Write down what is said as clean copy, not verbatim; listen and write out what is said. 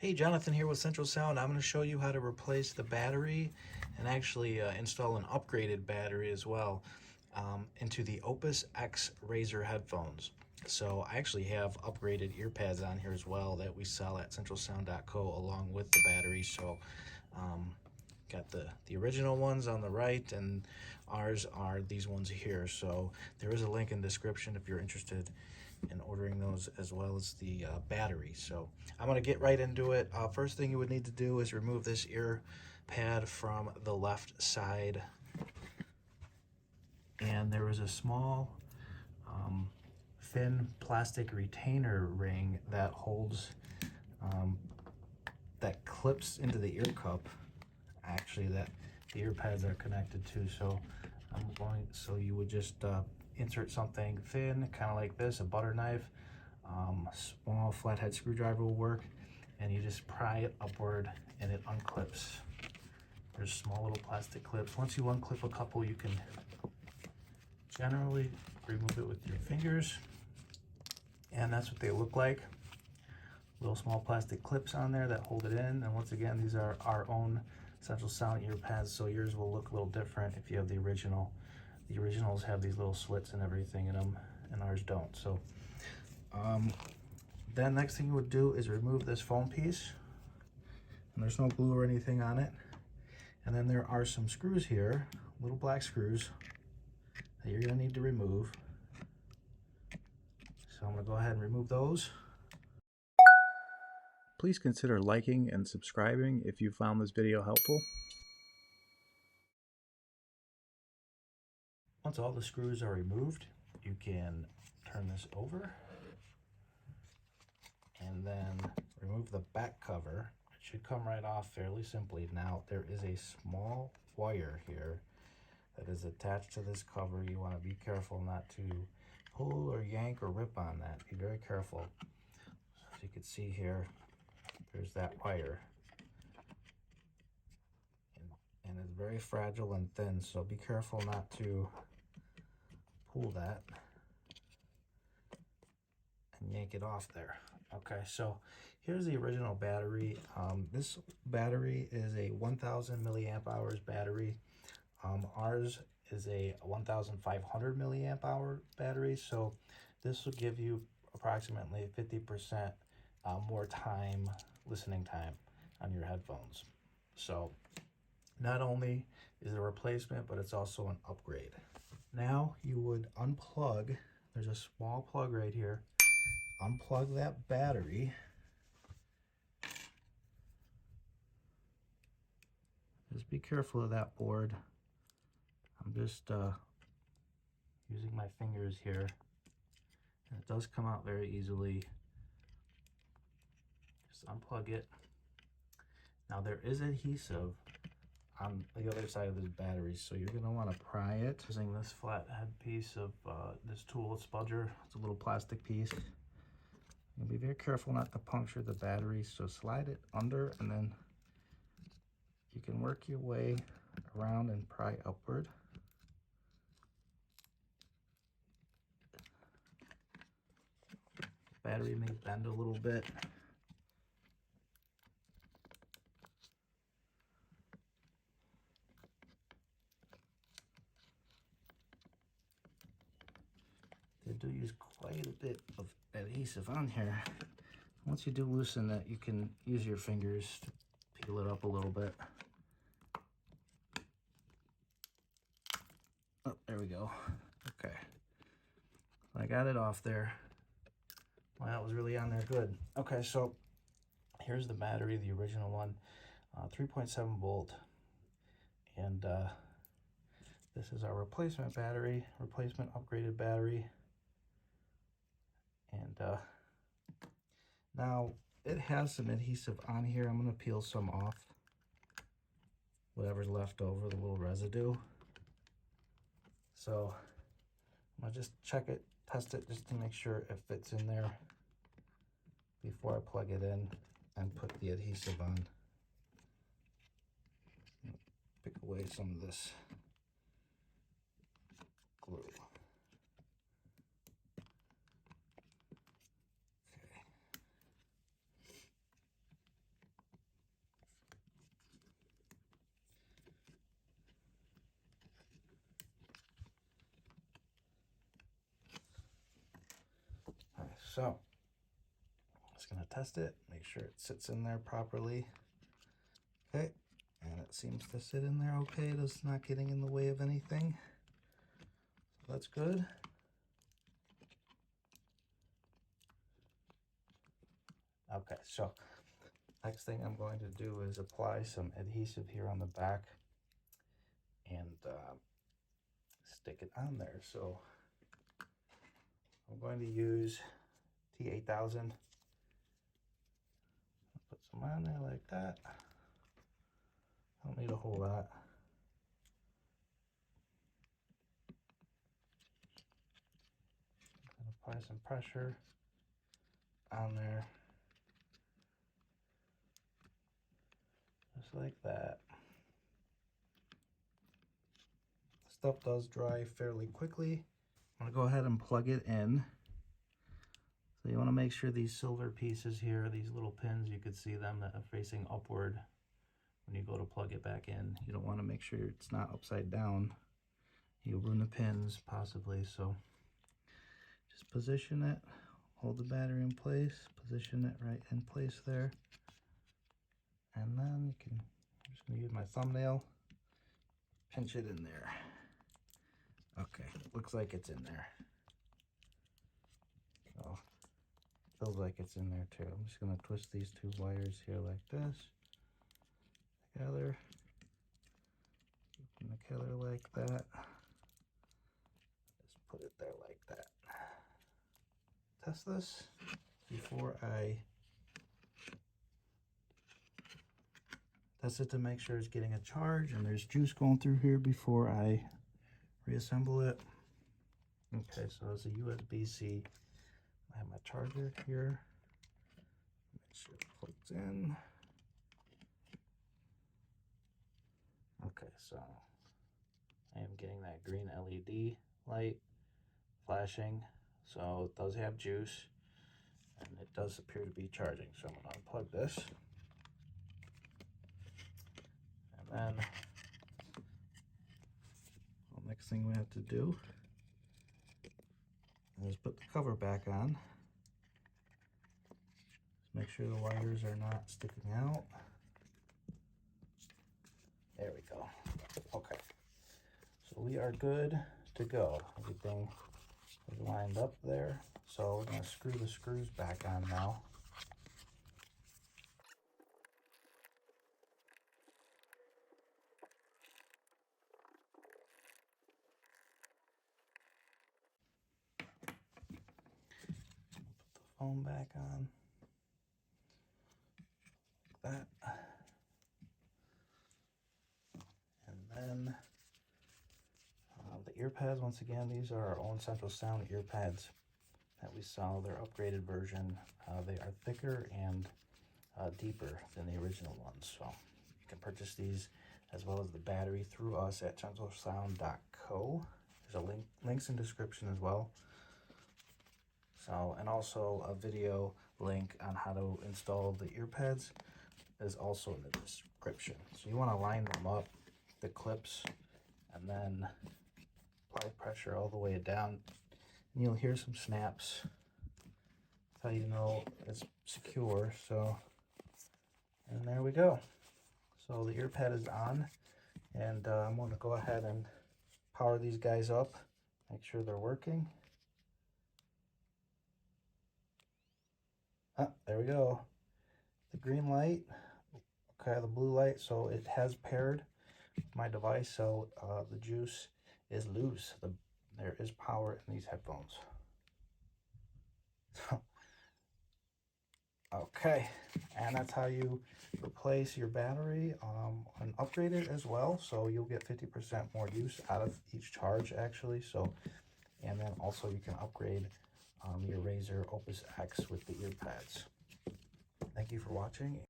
Hey, Jonathan here with Central Sound. I'm going to show you how to replace the battery and actually install an upgraded battery as well into the Opus X Razer headphones. So I actually have upgraded ear pads on here as well that we sell at centralsound.co along with the battery. So got the original ones on the right, and ours are these ones here. So there is a link in the description if you're interested in ordering those, as well as the battery. So I'm going to get right into it. First thing you would need to do is remove this ear pad from the left side, and there is a small thin plastic retainer ring that holds that clips into the ear cup, actually, that the ear pads are connected to. So so you would just insert something thin, kind of like this, a butter knife, small flathead screwdriver will work, and you just pry it upward and it unclips. There's small little plastic clips. Once you unclip a couple, you can generally remove it with your fingers, and that's what they look like. Little small plastic clips on there that hold it in. And once again, these are our own Central Sound ear pads, so yours will look a little different if you have the original. The originals have these little slits and everything in them, and ours don't. So then next thing you would do is remove this foam piece, and there's no glue or anything on it. And then there are some screws here, little black screws, that you're gonna need to remove. So I'm gonna go ahead and remove those. Please consider liking and subscribing if you found this video helpful. Once all the screws are removed, you can turn this over and then remove the back cover. It should come right off fairly simply. Now, there is a small wire here that is attached to this cover. You want to be careful not to pull or yank or rip on that. Be very careful. As you can see here, there's that wire. And it's very fragile and thin, so be careful not to pull that and yank it off there. Okay, so here's the original battery. This battery is a 1000 milliamp hours battery. Ours is a 1500 milliamp hour battery, so this will give you approximately 50% more time, listening time on your headphones. So not only is it a replacement, but it's also an upgrade. Now you would unplug, there's a small plug right here, unplug that battery. Just be careful of that board. I'm just using my fingers here, and it does come out very easily. Just unplug it. Now there is adhesive on the other side of this battery, so you're going to want to pry it using this flathead piece of this tool, spudger. It's a little plastic piece. And be very careful not to puncture the battery, so slide it under, and then you can work your way around and pry upward. Battery may bend a little bit. They do use quite a bit of adhesive on here. Once you do loosen it, you can use your fingers to peel it up a little bit. Oh, there we go. Okay. I got it off there. Well, that was really on there good. Okay, so here's the battery, the original one, 3.7 volt. And this is our replacement battery, replacement upgraded battery. And now it has some adhesive on here. I'm going to peel some off, whatever's left over, the little residue. So I'm going to just check it, test it, just to make sure it fits in there before I plug it in and put the adhesive on. Pick away some of this glue. Okay. so just gonna test it, make sure it sits in there properly. Okay, and it seems to sit in there okay. It's not getting in the way of anything. So that's good. Okay, so next thing I'm going to do is apply some adhesive here on the back and stick it on there. So I'm going to use T8000. Put some on there like that. Don't need a whole lot. Apply some pressure on there. Just like that. Stuff does dry fairly quickly. I'm gonna go ahead and plug it in. So you want to make sure these silver pieces here, these little pins, you could see them that are facing upward when you go to plug it back in. You don't want to make sure it's not upside down. You'll ruin the pins possibly. So just position it, hold the battery in place, position it right in place there. And then you can, I'm just going to use my thumbnail, pinch it in there. Okay, looks like it's in there. So feels like it's in there too. I'm just going to twist these two wires here like this together, keep them together like that. Just put it there like that. Test this before I test it to make sure it's getting a charge and there's juice going through here before I reassemble it. Okay, so it's a USB-C. I have my charger here. Make sure it plugs in. Okay, so I am getting that green LED light flashing. So it does have juice and it does appear to be charging. So I'm going to unplug this. And then the next thing we have to do is put the cover back on. Just make sure the wires are not sticking out. There we go. Okay, so we are good to go. Everything is lined up there. So we're going to screw the screws back on now. Put the phone back on. Like that. And then the ear pads, once again, these are our own Central Sound ear pads that we sell. Their upgraded version. They are thicker and deeper than the original ones. So you can purchase these as well as the battery through us at centralsound.co. There's a links in description as well. So, and also a video link on how to install the ear pads is also in the description. So you want to line them up, the clips, and then apply pressure all the way down. And you'll hear some snaps. That's how you know it's secure. So, and there we go. So the ear pad is on, and I'm going to go ahead and power these guys up, make sure they're working. There we go. The green light, okay, the blue light, so it has paired my device, so the juice is loose. There is power in these headphones. Okay, and that's how you replace your battery and upgrade it as well. So you'll get 50% more use out of each charge actually. So, and then also you can upgrade your Razer Opus X with the ear pads. Thank you for watching.